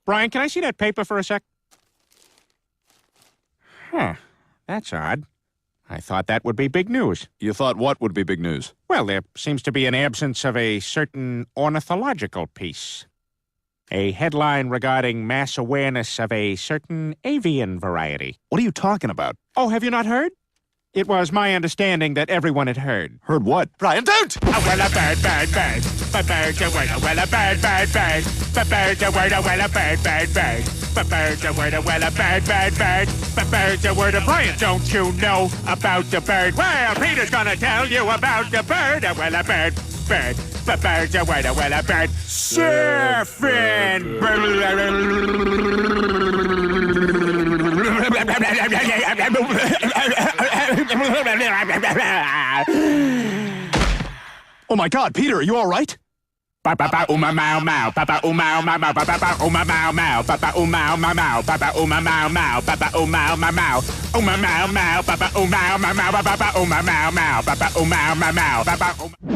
Brian, can I see that paper for a sec? Huh. That's odd. I thought that would be big news. You thought what would be big news? Well, there seems to be an absence of a certain ornithological piece. A headline regarding mass awareness of a certain avian variety. What are you talking about? Oh, have you not heard? It was my understanding that everyone had heard. Heard what? Brian, don't! Oh, well, a bird, bird, bird. But bird's a word, well, a bird, bird, bird. But bird's a word, well, a bird, bird, bird. But bird's a word, well, a bird, bird, bird. But bird's a word, Brian, don't you know about the bird? Well, Peter's gonna tell you about the bird. Well, a bird, bird. But bird's a word, well, a bird. Surfing. Oh my God, Peter, are you all right? Papa uma mau mau, papa uma mau mau, papa uma mau mau, papa uma mau mau, papa uma mau mau, papa uma mau mau, uma mau mau, papa uma mau mau, papa uma mau mau, papa uma mau mau, papa.